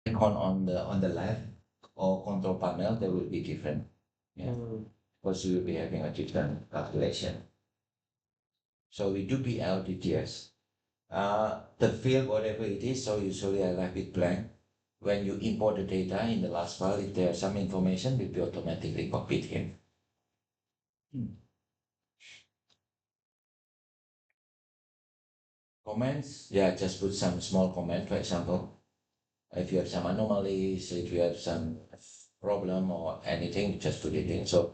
icon on the left or control panel, they will be different. Yeah. Because we will be having a different calculation. So we do PLDTS. The field, whatever it is, so usually I left it blank. When you import the data in the last file, if there's some information, will be automatically copied here. Comments, yeah, just put some small comment, for example. If you have some anomalies, if you have some problem or anything, just put it in. So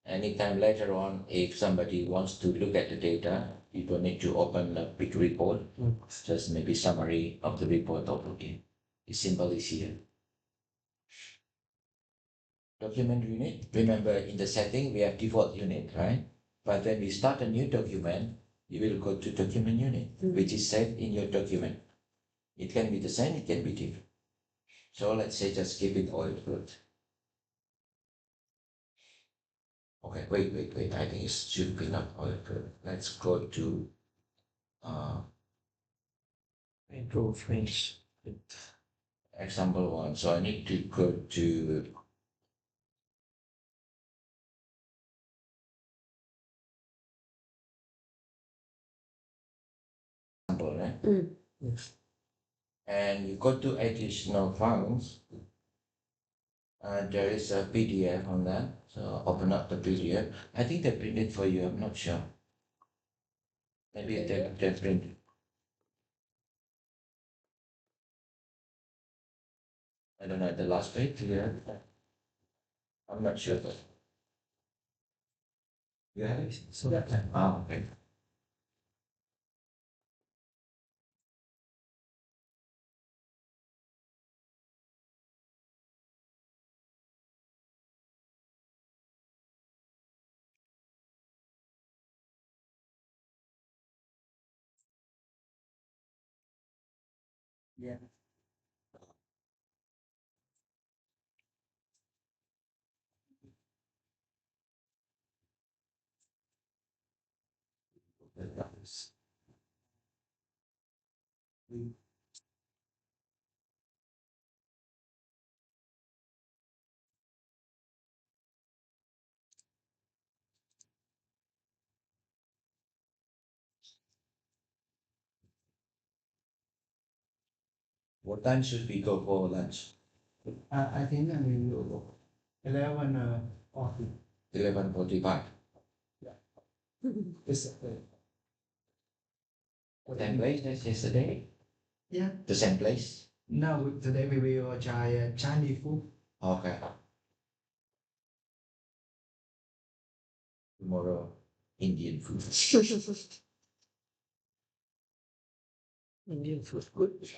anytime later on, if somebody wants to look at the data, you don't need to open a big report, just maybe summary of the report or looking. It's simple, it's here. Document unit, remember in the setting, we have default unit, right? But when we start a new document, you will go to document unit, which is saved in your document. It can be the same, it can be different. So let's say just keep it oil fluid. Okay, wait. I think it should be not oil fluid. Let's go to Intro French. example one. So I need to go to example, right? Yes. And you go to additional files. There is a PDF on that. So open up the PDF. I think they printed for you. I'm not sure. Maybe they printed. I don't know the last page. Yeah. I'm not sure. But you have it. So Okay. yeah. What time should we go for lunch? I think I will 11:40. 11:45. It's Same place as yesterday? yeah. The same place? Now today we will try Chinese food. Okay. Tomorrow, Indian food. Indian food good.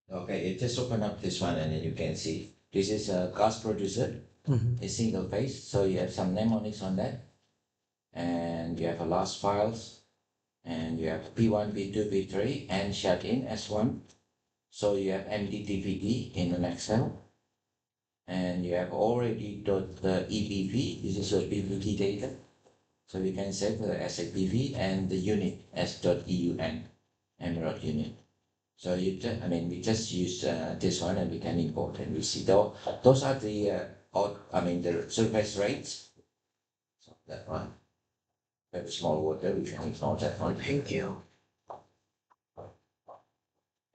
Okay, you just open up this one and then you can see. This is a gas producer, a single phase. So you have some mnemonics on that. And you have a last files. And you have P1, P2, P3, and shut in S1. So you have MDDVD in an Excel. And you have already got the EPV. This is your PVD data. So we can save as a PV and the unit as .eun, emerald unit. So you just, we just use this one and we can import and we see those are the the surface rates. So that one, very small water, we can ignore that one. Thank you.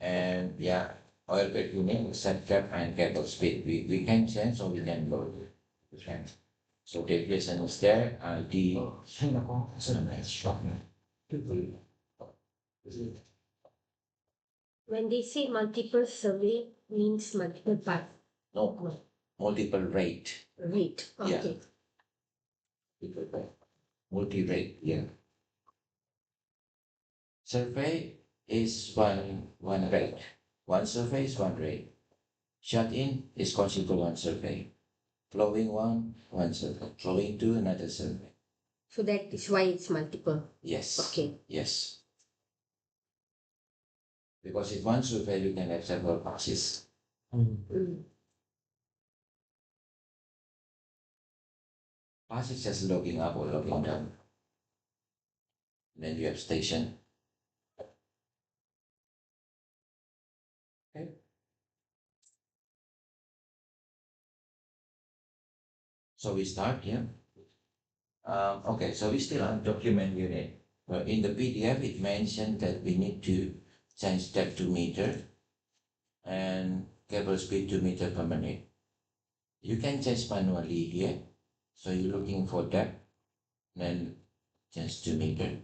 And yeah, oil bed unit, set cap and cable speed. We can change or we can load. We can. So deviation is there, ID. When they say multiple survey means multiple part No, multiple rate. rate. Yeah. Okay. Multi-rate, yeah. Survey is one rate. One survey is one rate. Shut in is considered one survey. Flowing one survey. Flowing two, another survey. So that is why it's multiple. Yes. Okay. Yes. Because if one survey, you can have several passes. Mm. Pass is just logging up or logging down. Then you have station. Okay. So we start here. Okay, so we still on document unit. In the PDF, it mentioned that we need to change depth to meter and cable speed to meter per minute. You can change manually here. So you're looking for depth, then change to meter.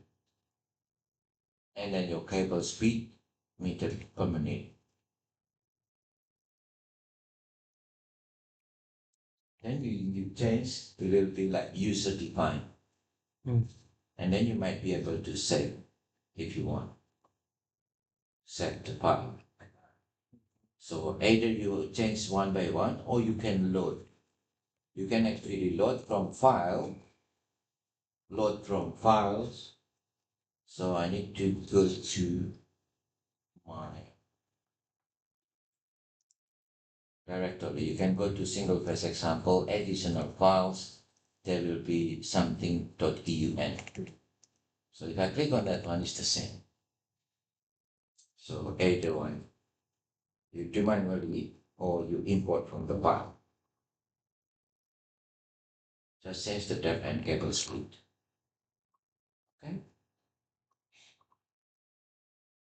And then your cable speed, meter per minute. Then you change, it will be like user defined. And then you might be able to save if you want. Set the file. So either you change one by one or you can load. You can actually load from files. So I need to go to my directory. You can go to single phase example, additional files. There will be something.eun. So if I click on that one, it's the same. So either one, you do manually or you import from the file. Just change the depth and cable speed. Okay.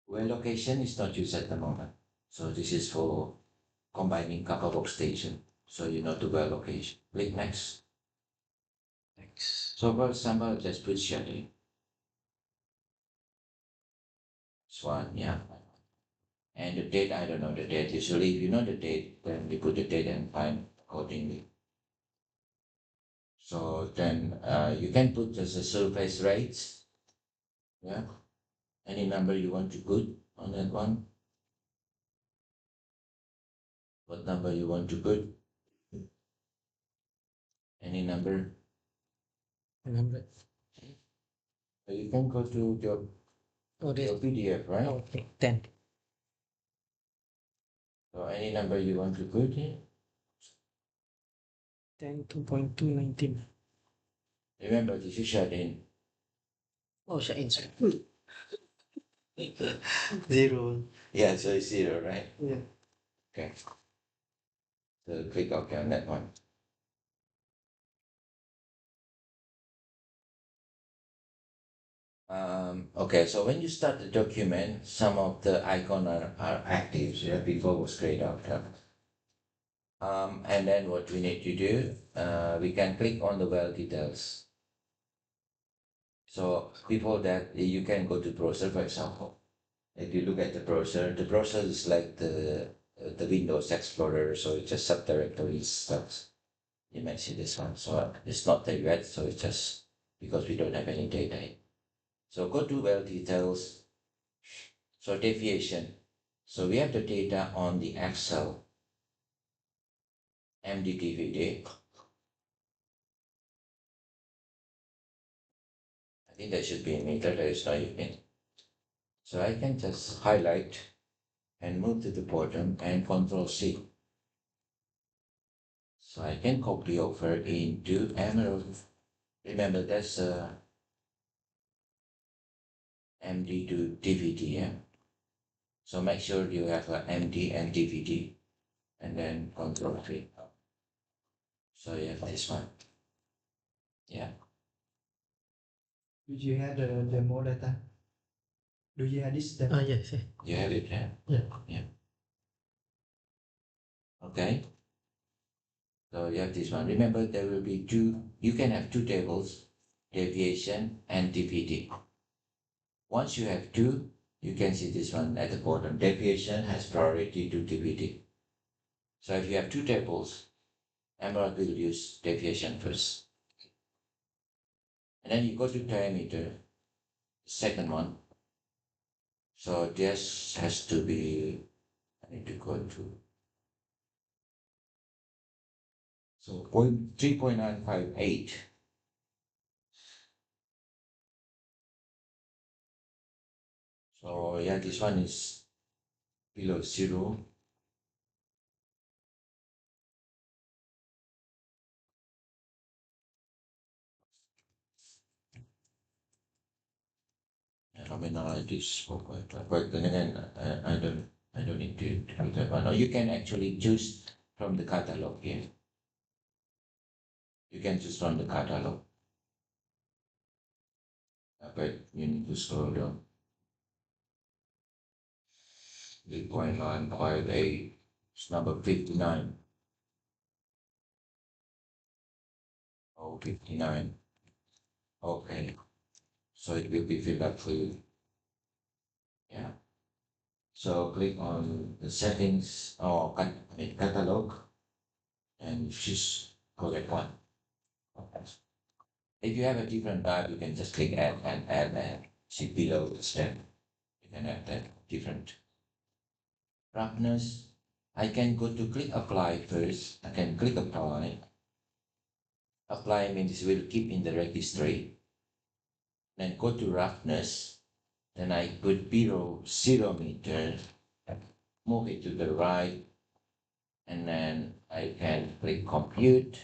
Where location is not used at the moment. So this is for combining couple workstation. So you know the well location. Click next. Next. So for example, just put schedule. This one, yeah. And the date, I don't know the date. Usually if you know the date, then we put the date and time accordingly. So then you can put just the surface rates. Yeah. Any number you want to put on that one. What number you want to put? Any number. Number. So you can go to your PDF, right? Okay, 10. So any number you want to put in. 10, 2.219. Remember, this is shut in. Oh, siya insert. Zero. Yeah, so it's 0, right? Yeah. Okay. So click OK on that one. Okay, so when you start the document, some of the icons are active, yeah, before was grayed out. And then what we need to do, we can click on the well details. So before that, you can go to browser, for example. If you look at the browser is like the Windows Explorer, so it's just subdirectories stuff. You might see this one. So it's not there yet, so it's just because we don't have any data in. So go to well details. So deviation. So we have the data on the Excel MDDVD. I think that should be in meter, there is no unit. So I can just highlight and move to the bottom and Control C. So I can copy over into Emerald. Remember that's MD to DVD, yeah? So make sure you have a MD and DVD and then Control V. So you have this one. Yeah. Do you have the demo data? Do you have this demo? Yes. You have it, yeah? Yeah. Okay. So you have this one. Remember there will be you can have two tables, deviation and DVD. Once you have two, you can see this one at the bottom. Deviation has priority to DVD. So if you have two tables, Emerald will use deviation first. And then you go to diameter, second one. So this has to be, I need to go to, so 3.958. So yeah, this one is below 0. nominalities, but then again, I don't need to do that one. Or you can actually choose from the catalog here. You can choose from the catalog. But you need to scroll down. 3.958, it's number 59. Oh, 59. Okay. So it will be filled up for you. Yeah. So click on the settings or catalog and choose correct one. Okay. If you have a different type, you can just click add and see below the step. You can add that different roughness. I can go to click apply first. I can click apply. Apply means it will keep in the registry. Then go to roughness. Then I put below 0 meter. Move it to the right. And then I can click compute.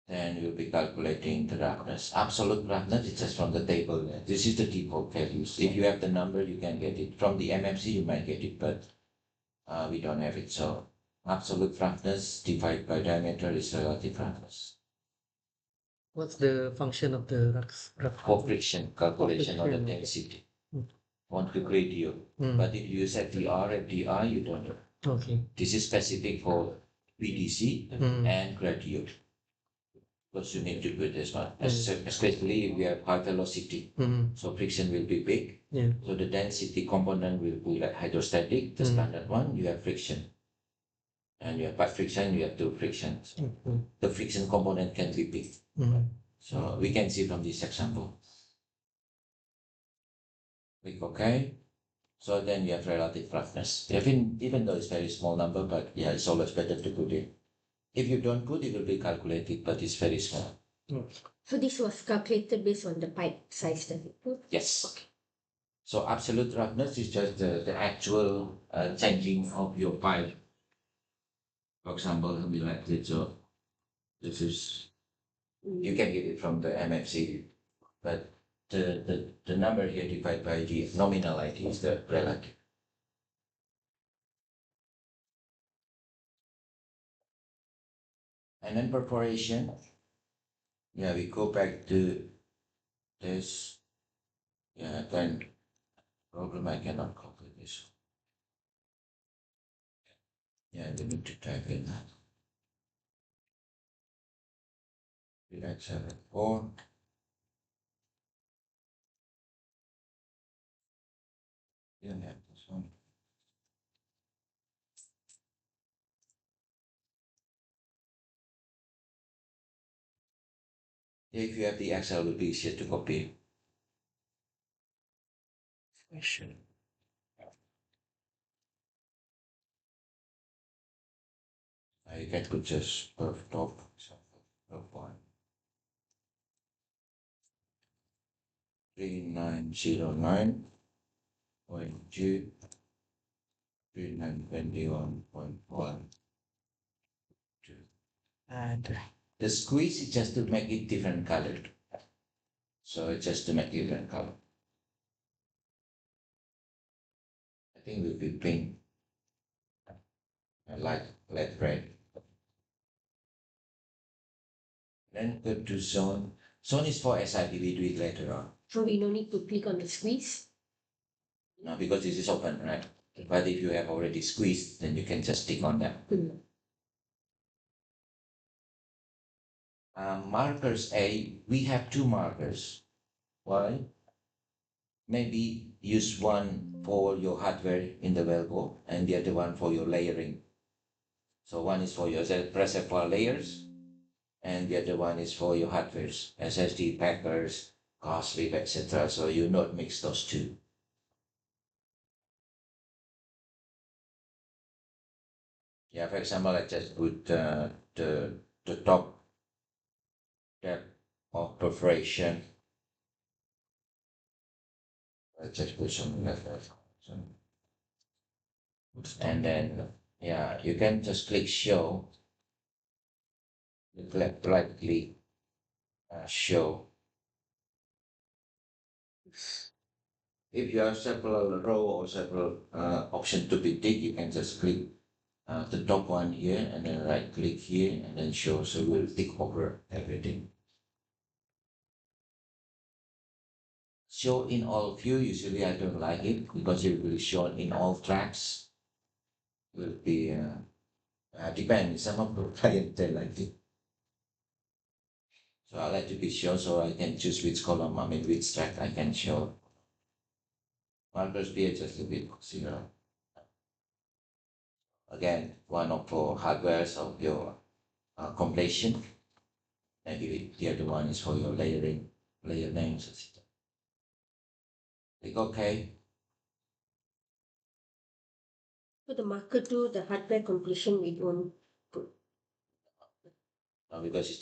Then we'll be calculating the roughness. Absolute roughness is just from the table. This is the default values. If you have the number, you can get it. From the MMC, you might get it, but we don't have it. So absolute roughness divided by diameter is relative roughness. What's the function of the For friction calculation of the Friction. density. Mm. Want to gradient. But if you set FDR, you don't know. Okay. This is specific for PDC and gradient. Because you need to put this one, especially if we have high velocity. So friction will be big. Yeah. So the density component will be like hydrostatic, the standard one, you have friction. And you have by friction, you have two frictions. The friction component can be big. So we can see from this example. Click OK. So then you have relative roughness. Even though it's very small number, but yeah, it's always better to put it. If you don't put, it will be calculated, but it's very small. So this was calculated based on the pipe size that you put? Yes. Okay. So absolute roughness is just the actual changing of your pipe. For example, something like this. So this is, you can get it from the MFC, but the number here divided by the nominal IT is the relative. And then perforation. Yeah, we go back to this. Yeah, then problem I cannot copy this. Yeah, we need to type in that. 3974. You don't have this one. If you have the Excel, it will be easier to copy. Question. You can put just per top, per point. 3909.2, 3921.1. And The squeeze is just to make it different color. So it's just to make it different color. I think it will be pink. I like red. Then go to zone. Zone is for SIP, we do it later on. So we don't need to click on the squeeze? No, because this is open, right? But if you have already squeezed, then you can just stick on them. Markers A, we have two markers. Why? Maybe use one for your hardware in the Velcro and the other one for your layering. So one is for your reservoir layers and the other one is for your hardwares, SSD packers, car sleeve, etc. So you not mix those two. Yeah, for example, I just put the top depth of perforation. I just put something like that. And then, yeah, you can just click show. Right click show. If you have several row or several options to be ticked, you can just click the top one here and then right click here and then show. So we'll tick over everything. Show in all view, usually I don't like it because it will show in all tracks. Will be depends. Some of the clients they like it. So I like to be sure so I can choose which column, which track I can show. Markers be just a bit 0. Again, one of the hardwares of your completion. Maybe the other one is for your layering, layer names, etc. Click OK. For the marker 2, the hardware completion we don't put. Because it's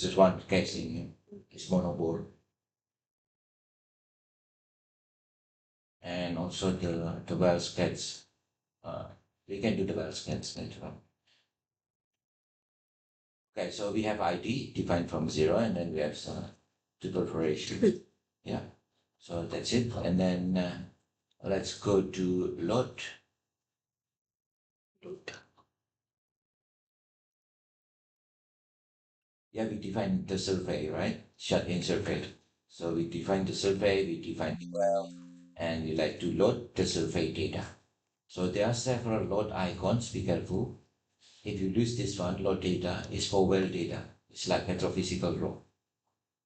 just one casing. It's monoboard. And also the well sketch. We can do the well sketch later on. Okay, so we have ID defined from 0 and then we have some tutorial duration. Yeah, so that's it. And then let's go to load. Yeah, we define the survey, right? Shut-in survey. So we define the survey, we define the well, and we like to load the survey data. So there are several load icons, be careful. If you lose this one, load data is for well data. It's like petrophysical row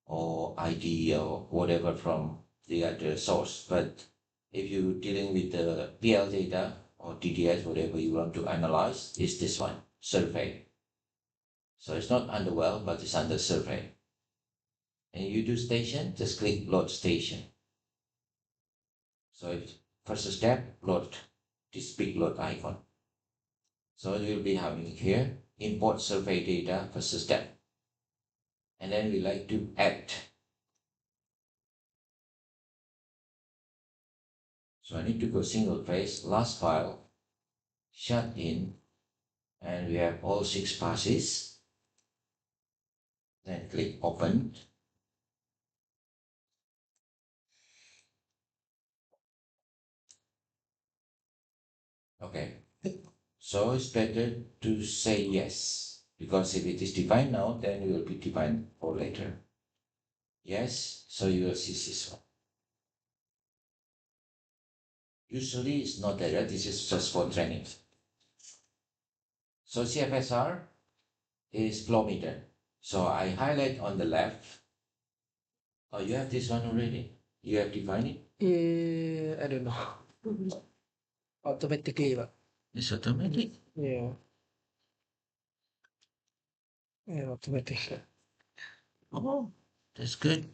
or ID or whatever from the other source. But if you're dealing with the PL data or TDS, whatever you want to analyze, is this one, survey. So it's not under well, but it's under survey. And you do station, just click load station. So first step, load this big load icon. So you'll be having here, import survey data, first step. And then we like to add. So I need to go single phase, last file, shut in, and we have all 6 passes. Then click open. Okay, so it's better to say yes, because if it is defined now, then it will be defined for later. Yes, so you will see this one. Usually it's not there, this is just for training. So CFSR is flow meter. So I highlight on the left. Oh, you have this one already? You have defined it? I don't know. Mhm. Automatically, but It's automatic. yeah. Yeah, automatic. Oh, that's good.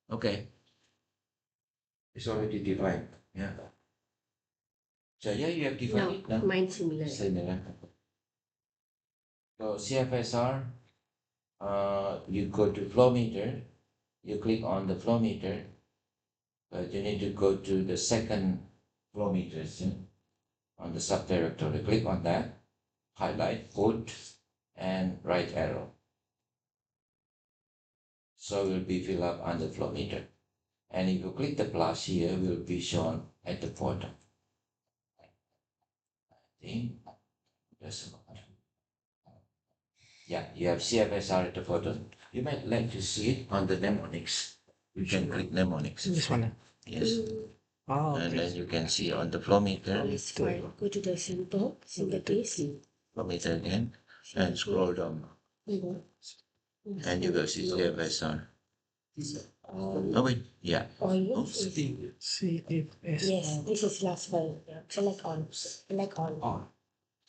Okay. It's already defined. Yeah. So yeah, you have defined it No, now. mine similar. Similar. So CFSR, you go to flow meter, you click on the flow meter, but you need to go to the second flow meter on the subdirectory. Click on that, highlight, put, and right arrow. So it will be filled up under flow meter. And if you click the plus here, it will be shown at the bottom. I think that's about it. Yeah, you have CFSR at the bottom. You might like to see it on the mnemonics. You can click mnemonics. This one. Yes. Oh, And okay. then you can see on the flow meter, This file, go to the simple, single case. flow meter again, and scroll down. Mhm. And you will see CFSR. Oh wait, yeah. Almost. CFS. Yes, this is last file. Select on,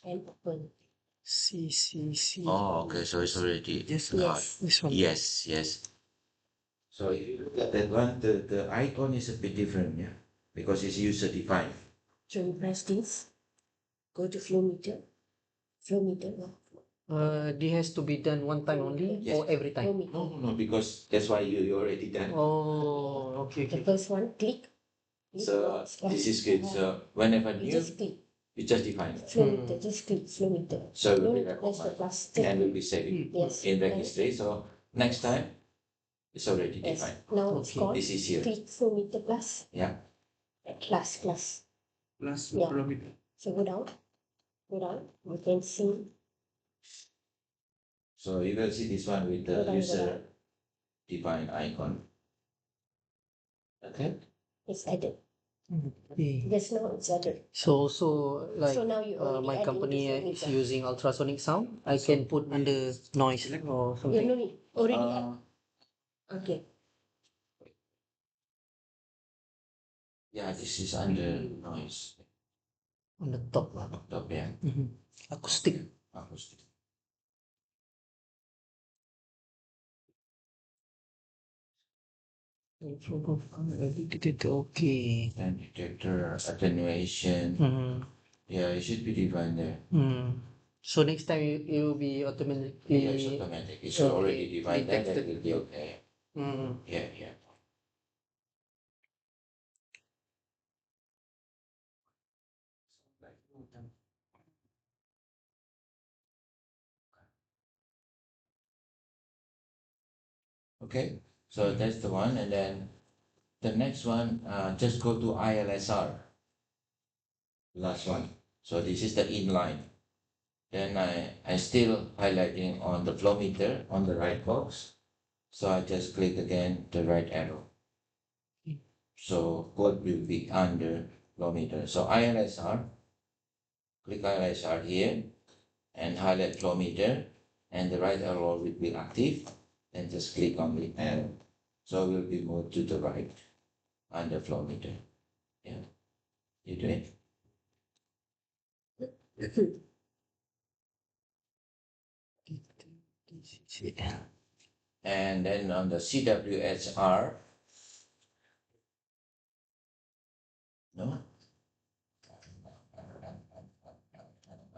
and open. CCC. Oh, okay, so it's already. Yes. Yes. This one. Yes, yes. So if you look at that one, the icon is a bit different, yeah, because it's user defined. So you press this, go to flow meter. Flow meter. This has to be done one time only Yes. or every Flow time? meter. No, because that's why you already done. Oh, okay, The okay. first one, click. So this is good. So whenever You new, just click. you just define it. Flow meter, just click flow meter. So it will Don't be press the recommended plus and thing. will be saving Yes. in then registry. So next time It's already Yes. defined. Now it's Okay. called This is here. click flow meter plus. Yeah. Plus. Plus Yeah. kilometer. So go down. You can see. So you will see this one with Go the down. user defined icon. Okay. It's added. Okay. Just now it's added. So like So now you already my add company into is flow meter. using ultrasonic sound, I can put under noise or You something. no need. Already add. Okay. Yeah, this is under noise. On the top. Top, yeah. Acoustic. Acoustic. Okay. And detector, attenuation. Yeah, it should be defined there. So next time it will be Yeah, it's automatically. automatic. It should Okay. already define that. That Detected. will be okay. Yeah, yeah. Okay, so that's the one, and then the next one, just go to ILSR. Last one. So this is the inline. Then I still highlighting on the flow meter on the right box. So I just click again the right arrow. So code will be under flow meter. So ILSR, click ILSR here and highlight flow meter, and the right arrow will be active. Then just click on the arrow. So we'll be moved to the right under flow meter. Yeah, you do it. And then on the CWHR, no?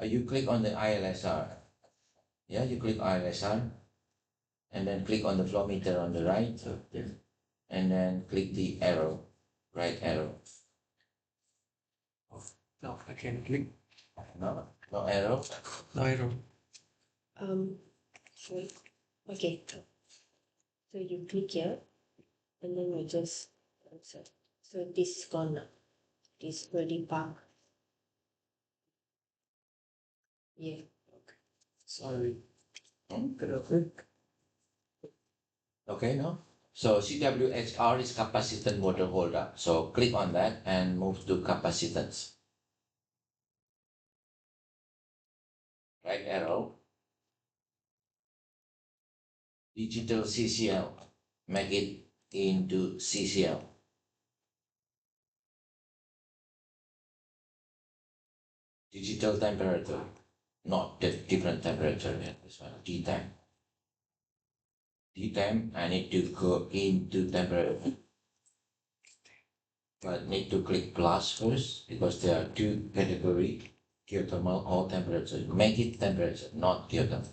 You click on the ILSR. Yeah, you click ILSR and then click on the flow meter on the right and then click the arrow, right arrow. No, I can click. No, no arrow. No arrow. Sorry. Okay. So you click here, and then you just so this is gone now. This already park. Yeah. Sorry. Okay, no? So CWHR is capacitance motor holder. So click on that and move to capacitance. Right arrow. Digital CCL. Make it into CCL. Digital temperature. Not the different temperature. Yeah, this one. D-temp. D-temp, I need to go into temperature. But need to click plus first because there are two categories, geothermal or temperature. Make it temperature, not geothermal.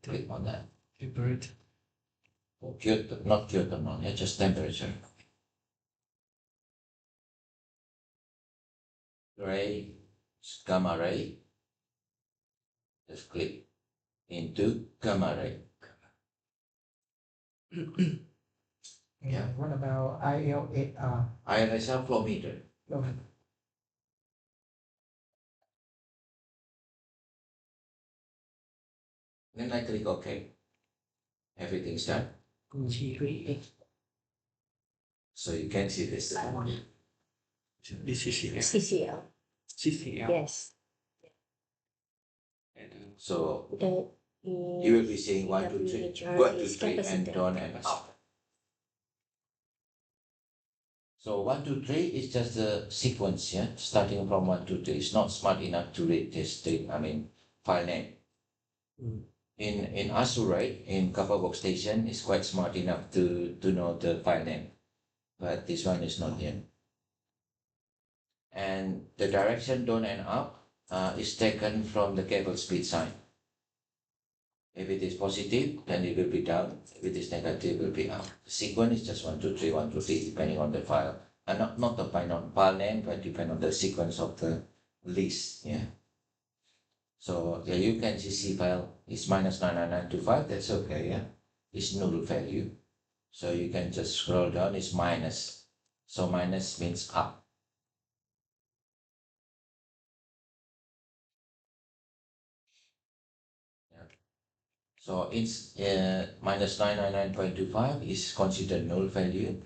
Click on that. Temperature. Or not geothermal, yeah, just temperature. Ray, gamma ray. Just click into gamma ray. Yeah. What about ILSR? ILSR flow meter. No. Then I click OK. Everything's done. So you can see this. This is CCL. CCL. CCL. Yes. So The you will be seeing 1, 2, 3, CWHR 1, 2, is 3, and capacitor. down and up. So 1, 2, 3 is just a sequence, yeah, starting from 1, 2, 3. It's not smart enough to read this thing, file name. In ASU, right, in Kappa Workstation, it's quite smart enough to know the file name, but this one is not yet. And the direction down and up is taken from the cable speed sign. If it is positive, then it will be down. If it is negative, it will be up. The sequence is just 1, 2, 3, 1, 2, 3, depending on the file. And not depending on file name, but depend on the sequence of the list. Yeah. So yeah, you can see C file is -99925. That's okay. Yeah. is null value. So you can just scroll down, it's minus. So minus means up. Yeah. So it's minus 999.25 is considered null value.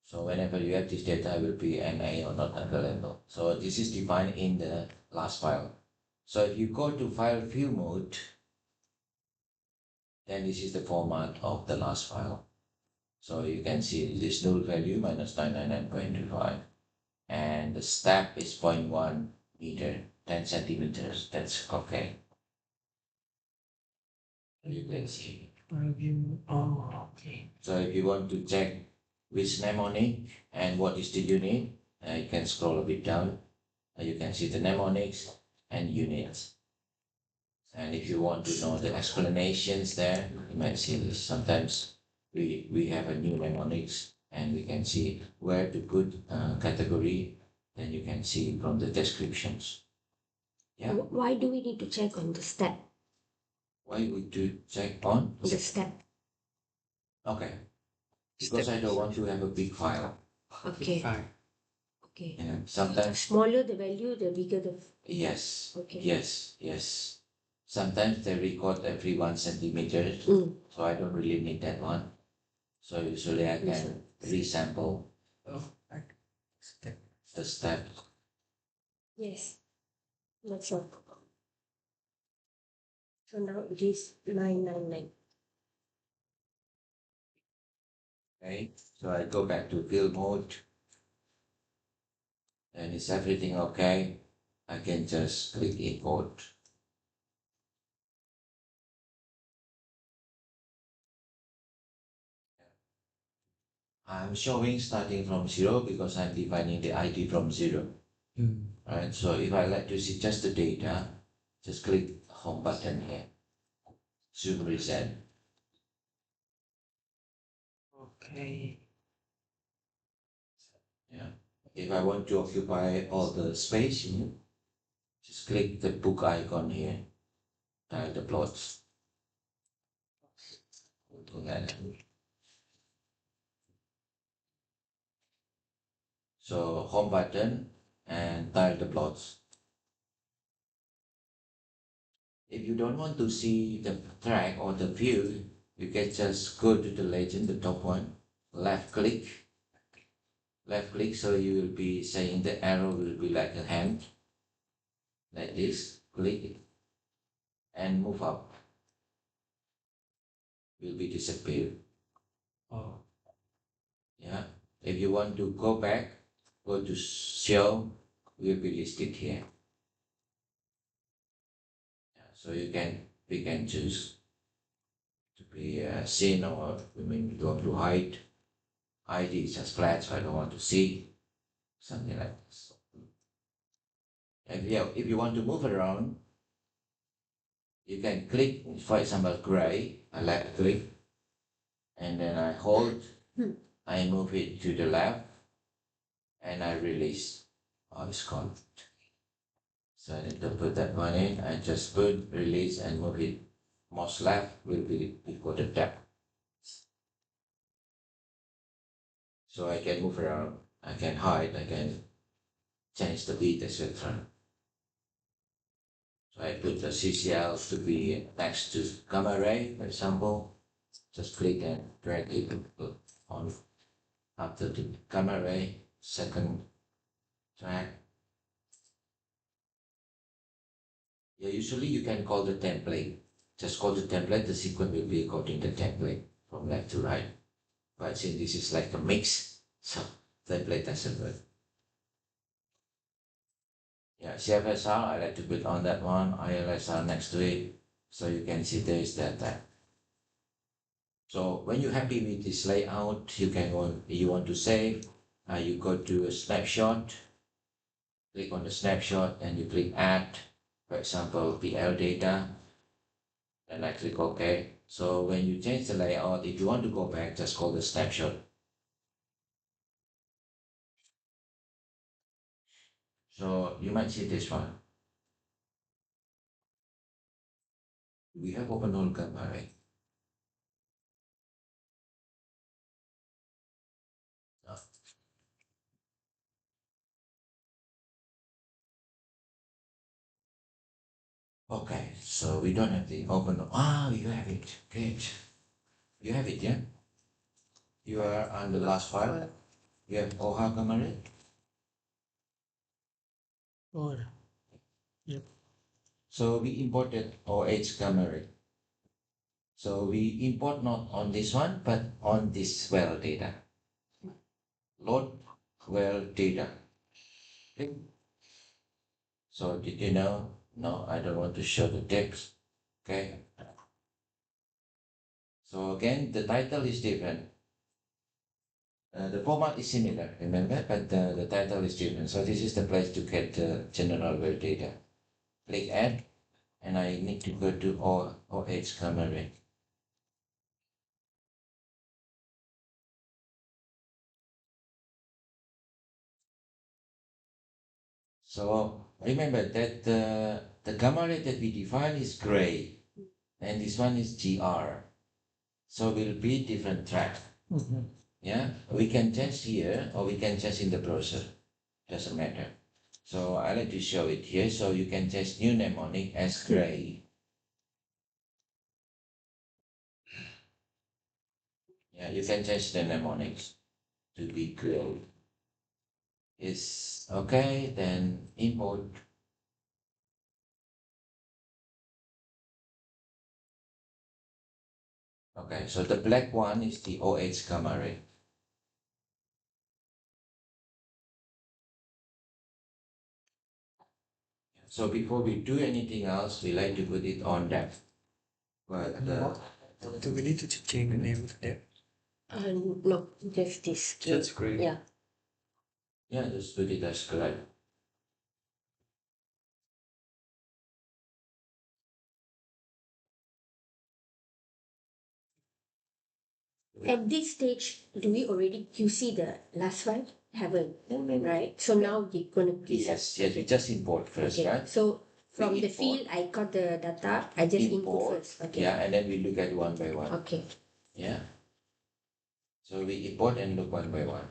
So whenever you have this data, it will be NA or not available. So this is defined in the last file. So if you go to file view mode, then this is the format of the last file. So you can see this null value minus 999.25, and the step is 0.1 meter, 10 centimeters. That's okay. You can see. Oh, okay. So if you want to check which mnemonic and what is the unit, you can scroll a bit down. You can see the mnemonics and units. And if you want to know the explanations there, you might see this. Sometimes we have a new mnemonics and we can see where to put category. Then you can see from the descriptions. Yeah. Why do we need to check on the step? Why we do check on? The step. Okay. Because I don't want to have a big file. Okay. Fine. Okay. Yeah. Sometimes. Smaller the value, the bigger the. Yes. Okay. Yes. Sometimes they record every 1 centimeter, so I don't really need that one. So usually I can resample Oh, step. the step. Yes. That's all. So now it is 999. Okay, so I go back to field mode, and is everything okay? I can just click import. I'm showing starting from 0 because I'm defining the ID from 0. Right, so if I like to see just the data, just click home button here. Zoom reset. Okay. Yeah. If I want to occupy all the space, just click the book icon here. Tile the plots. So home button and tile the plots. If you don't want to see the track or the view, you can just go to the legend, the top one, left click, so you will be saying the arrow will be like a hand, like this, click it, and move up, will be disappear. Oh. Yeah. If you want to go back, go to show, will be listed here. Yeah, so we can choose to be seen, or we mean you want to hide. ID is just flat, so I don't want to see, something like this. If you want to move around, you can click, for example, gray, I left click, and then I hold, I move it to the left, and I release. Oh, it's gone. So I need to put that one in. I just put, release, and move it. Mouse left will be before the tab. So I can move around, I can hide, I can change the beat, etc. So I put the CCL to be next to gamma ray, for example. Just click and drag it on after the gamma ray, second track. Yeah, usually you can call the template. Just call the template, the sequence will be according to the template from left to right. But since this is like a mix, so template doesn't work. Yeah, CFSR, I like to put on that one, ILSR next to it, so you can see there is that tab. So when you're happy with this layout, you want to save, you go to a snapshot, click on the snapshot, and you click add, for example, PL data, and I click OK. So when you change the layout, if you want to go back, just call the snapshot. So you might see this one. We have open all gamma, right? Okay, so we don't have the open. Ah, you have it. Great. You have it, yeah? You are on the last file. You have OHA camera. Oh, So we imported OH camera. So we import not on this one, but on this well data. Load well data. Okay. So did you know? No, I don't want to show the text. Okay. So again, the title is different. The format is similar, remember, but the title is different. So this is the place to get the general well data. Click add, and I need to go to OH camera. So remember that the gamma ray that we define is gray, and this one is GR. So will be different track. Yeah, we can change here or we can change in the browser. Doesn't matter. So I like to show it here. So you can change new mnemonic as gray. Yeah, you can change the mnemonics to be gray. Is okay, then import. Okay, so the black one is the OH gamma ray. So before we do anything else, we like to put it on depth. But Do we need to change the name of that? No, just this. Just gray. Yeah. yeah, just put it as gray. At this stage, do we already QC the last file? Haven't, right? So now you're gonna QC. Yes, we just import first, Okay. right? So from We the import. field, I got the data. I just input first. Okay. Yeah, and then we look at one by one. Okay. Yeah. So we import and look one by one.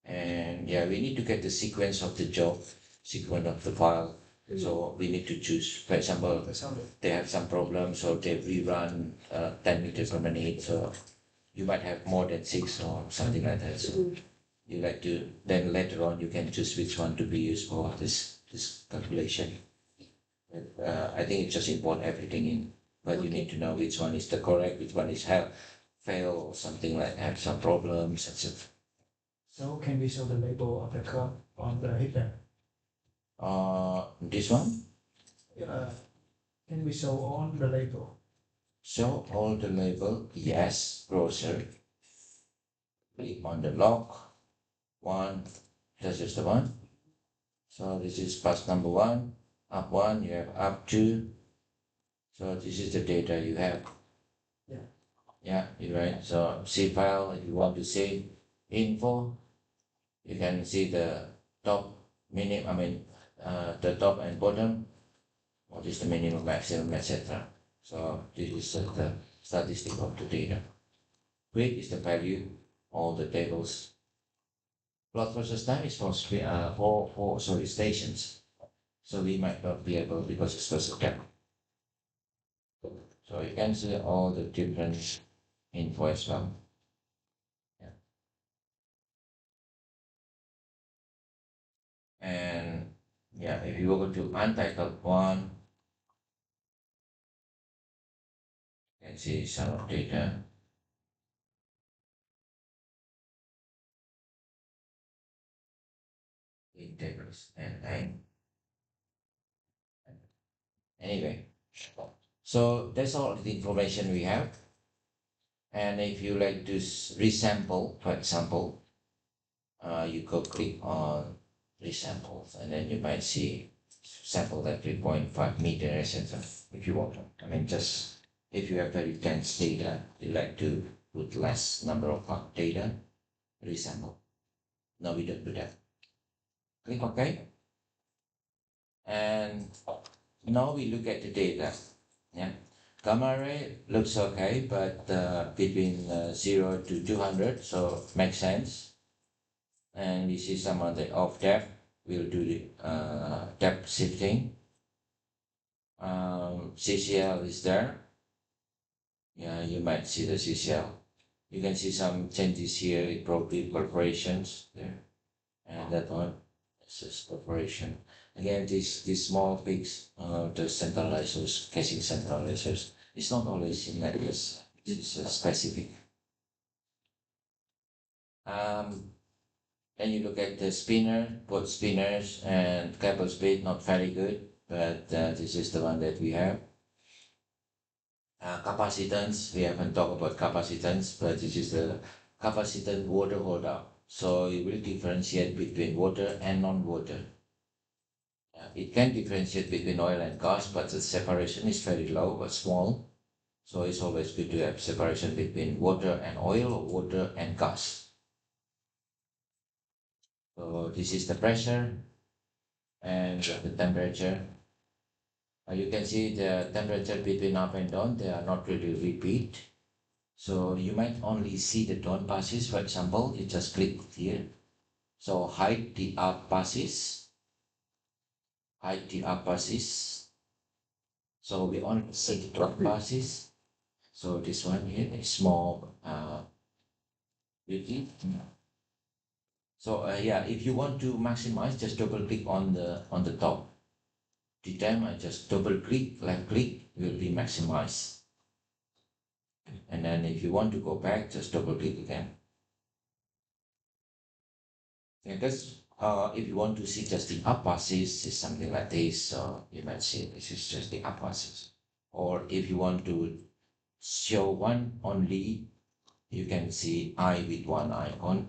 And yeah, we need to get the sequence of the job, sequence of the file. So we need to choose. For example, they have some problems, so they rerun 10 meters per minute. So you might have more than 6 or something like that. So you like to then later on you can choose which one to be used for this calculation. I think it's just import everything in, but you need to know which one is the correct, which one is have fail or something like have some problems, etc. So can we show the label of the curve on the header? This one. Can we show on the label? Show all the label, yes, browser. Click on the log, one, that's just the one. So this is pass number one, up one, you have up two. So this is the data you have. Yeah. Yeah, you're right. So C file, if you want to see info, you can see the top, the top and bottom, what is the minimum, maximum, etc. So this is the statistic of the data. Weight is the value, all the tables. Plot versus time is for stations. So we might not be able because it's just a gap. So you can see all the different info as well. Yeah. And yeah, if you go to untitled one, you can see some of data. In tables and time. Anyway, so that's all the information we have. And if you like to resample, for example, you go click on resamples and then you might see sample at 3.5 meter, etc. If you want. I mean, just if you have very dense data, you like to put less number of data, resample. No, we don't do that. Click OK. And now we look at the data. Yeah. Gamma ray looks okay, but between 0 to 200, so makes sense. And we see some of the off depth. We'll do the depth shifting. CCL is there. Yeah, you might see the CCL. You can see some changes here, it probably perforations there. And that one is just perforation. Again, these small peaks, the centralizers, casing centralizers, it's not always symmetric, it's specific. Then you look at the spinner, both spinners and cable speed, not very good, but this is the one that we have. Capacitance, we haven't talked about capacitance, but this is the capacitance water holdup. So it will differentiate between water and non-water. It can differentiate between oil and gas, but the separation is very low or small. So it's always good to have separation between water and oil or water and gas. So this is the pressure and the temperature. You can see the temperature between up and down, they are not really repeat. So you might only see the down passes, for example, you just click here. So hide the up passes, hide the up passes. So we only see the down passes. So this one here is small beauty. So yeah, if you want to maximize, just double click on the top. The time I just double click, left click will be maximized. And then if you want to go back, just double click again. And that's if you want to see just the up passes, it's something like this. So you might see this is just the up passes. Or if you want to show one only, you can see eye with one icon.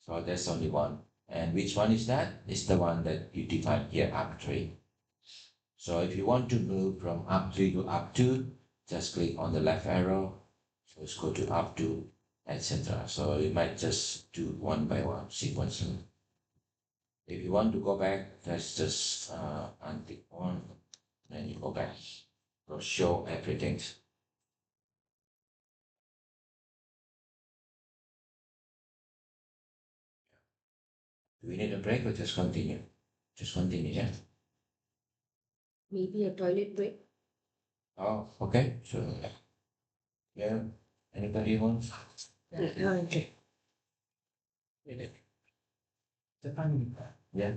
So there's only one. And which one is that? It's the one that you define here, up tree. So if you want to move from up tree to up two, just click on the left arrow. So let's go to up two, etc. So you might just do one by one sequencing. If you want to go back, let's just untick one, then you go back. So show everything. Do we need a break or just continue? Just continue, yeah? Maybe a toilet break. Oh, okay. So, yeah. Anybody wants? Okay. Japan. Yeah.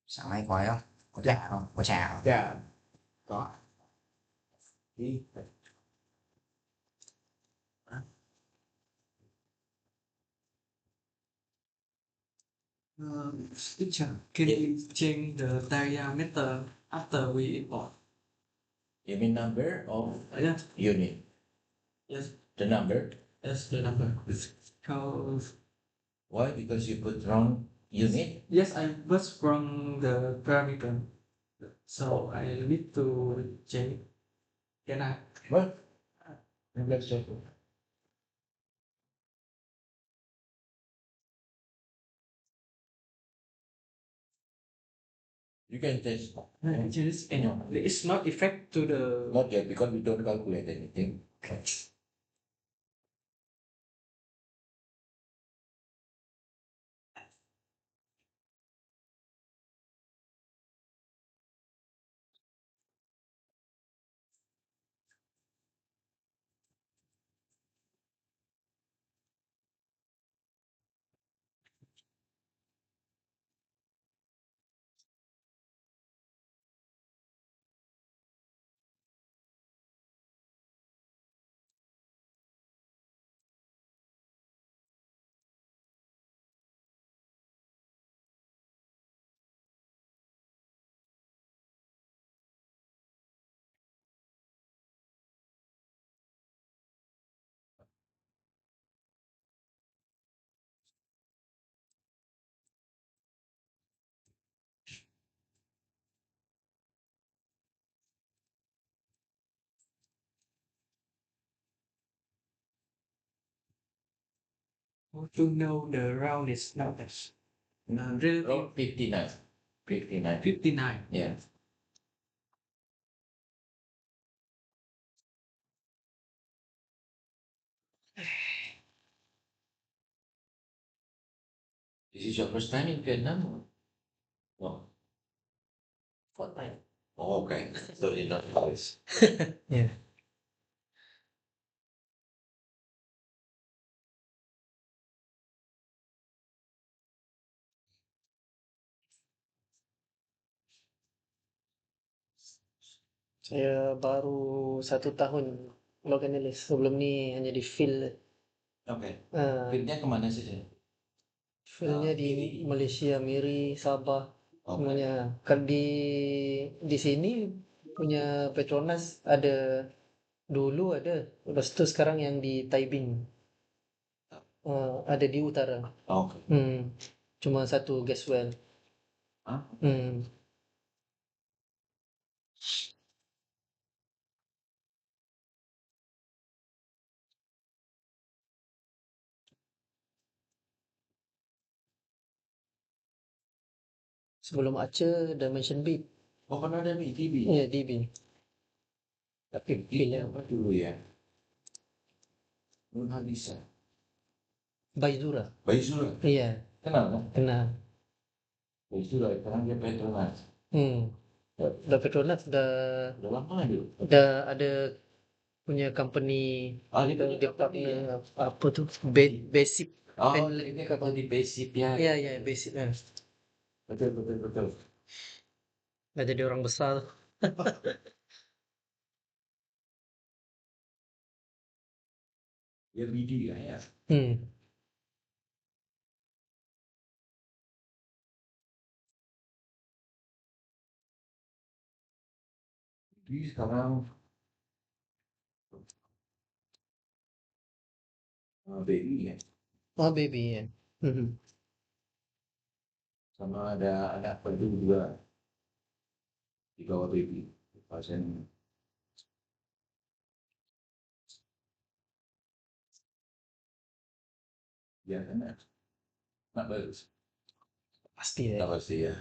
Sáng nay có không? Có trà không? Có trà không? Dạ, có. Đi. Teacher, can you change the diameter after we import? You mean number of Yeah. unit? Yes. The number? That's the number. Because Why? Because you put wrong unit? yes, I was from the parameter, so I need to change. Can I? What? Let's check. You can test. Change and it's not effect to the. Not yet because we don't calculate anything. How to know the roundness numbers? Relative Oh, 59. 59. 59. Yeah. This is your first time in Vietnam? No. Fourth time. Oh, okay. So you know this. Yeah. Saya baru 1 tahun log analyst. Sebelum ni hanya di field. Okay. Uh, Fitnya kemana sih? fieldnya di Malaysia, Miri, Sabah, Okay. semuanya. Kan di sini punya Petronas ada dulu ada, lepas tu sekarang yang di Taibing. Ada di utara. Okay. Cuma satu gas well. Hah? Sebelum Archer Dimension Beat. Oh, pernah ada DB? Ya, DB. Tapi Pilih pilih apa dulu ya? Nurhaliza. Baizura. Baizura. Iya, Kenal kan? kenal. Baizura, sekarang dia Petronas. Udah Petronas Udah lama dulu. udah ada punya company. Dia punya Dia company, partner apa tu? Basic. Oh, And- ini kapal di basic ya. Ya, basic kan. Betul. Nggak jadi orang besar. Dia BD kan ya. Jadi sekarang BI ya. Oh, baby ya. Sama ada anak perlu juga di bawah baby. Pasien. Ya kan? Nggak bagus. Pasti ya. Nggak pasti ya.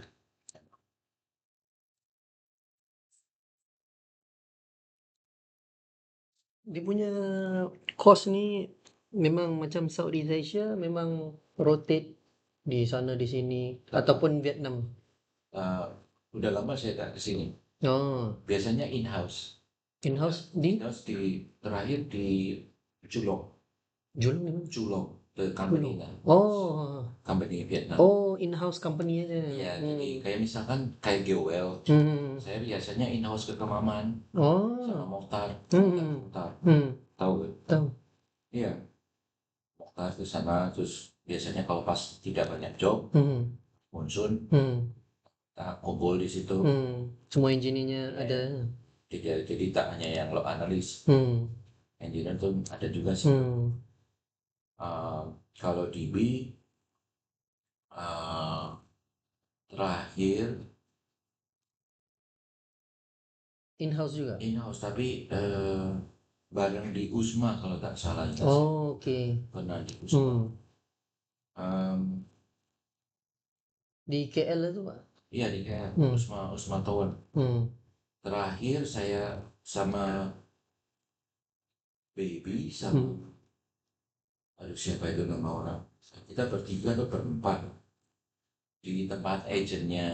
Dia punya course ni memang macam Southeast Asia, memang rotate di sana di sini ataupun Vietnam. Udah lama saya tak kesini. Oh, Biasanya in-house. in-house di In-house di terakhir di Julong. Julong. Julong. the company lah, Oh, company Vietnam. in-house company aja. Ya, jadi kayak misalkan kayak GOL, saya biasanya in-house ke Kemaman sama Oh, Mokhtar. Hmm. Mokhtar, hmm, tahu kan? tahu. Iya, Mokhtar ke sana, terus biasanya kalau pas tidak banyak job, Hmm. monsun, Hmm. kita kumpul di situ. Semua engineer-nya ada. Jadi tak hanya yang lo analis, Hmm. engineer tuh ada juga sih. Hmm. Kalau DB terakhir In-house juga. in-house, tapi bareng di USMA kalau tak salah. Oh, oke. Pernah di USMA. Di KL itu, Pak. Iya di KL, USMA Tower. Terakhir saya sama Baby sama aduh siapa itu nama orang, kita bertiga atau berempat di tempat agentnya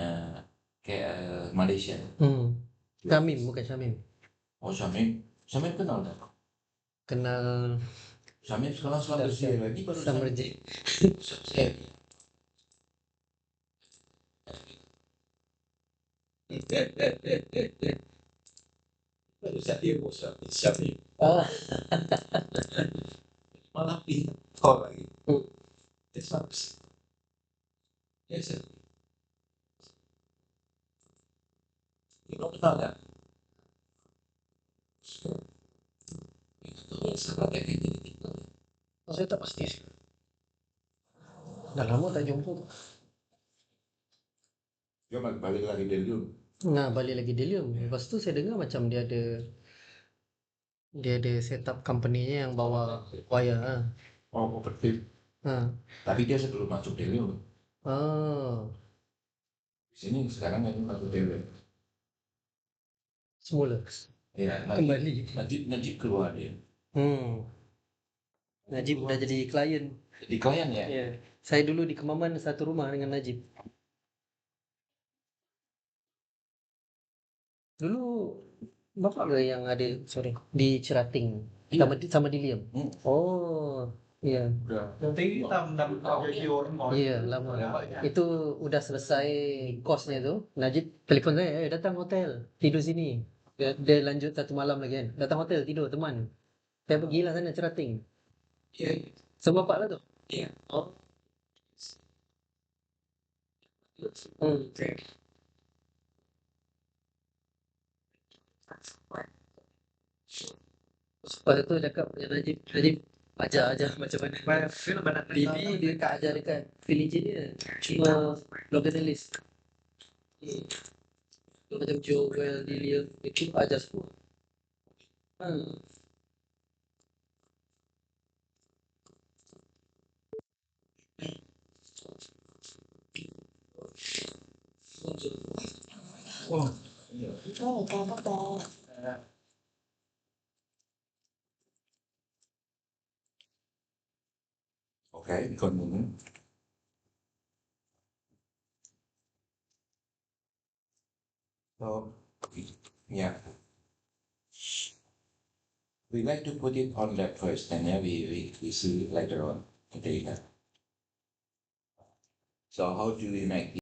kayak Malaysia. Syamim, bukan Syamim. Oh Syamim kenal tak? Kenal Syamim sekarang selalu bersih lagi baru Samerji. saya baru saya bosan Syamim malah pintar lagi. Itu bagus. Ya sih. Lo kenal nggak? Itu sangat kayak gitu. Saya tak pasti sih. Dah lama tak jumpa. Dia balik lagi dari dulu. Nah, balik lagi Delium. Lepas tu saya dengar macam dia ada setup company-nya yang bawa wire. Oh, kooperatif. Tapi dia sebelum masuk Delio. Di sini sekarang ini masuk Delio. Semula. Ya, Kembali. Najib keluar dia. Najib dah jadi klien. Jadi klien ya? Ya. Saya dulu di Kemaman satu rumah dengan Najib. Dulu bapak ke yang ada di Cerating sama di Liam. Oh, iya. Nanti kita mendapat jadi orang mau. Iya, lama. Itu udah selesai kosnya tu. Najib telefon saya, datang hotel, tidur sini. Dia lanjut satu malam lagi kan. Datang hotel, tidur teman. Saya pergilah sana Cerating. Iya. Sama bapak lah tu. Iya. Oh. Lepas tu cakap dengan Najib ajar macam mana. Bibi dia tak ajar dekat field engineer. Cuma log analyst. Macam Joel, Dillian, itu ajar semua. Okay, còn muốn. So, yeah. We like to put it on that first, and yeah, we see later on the data. So how do we make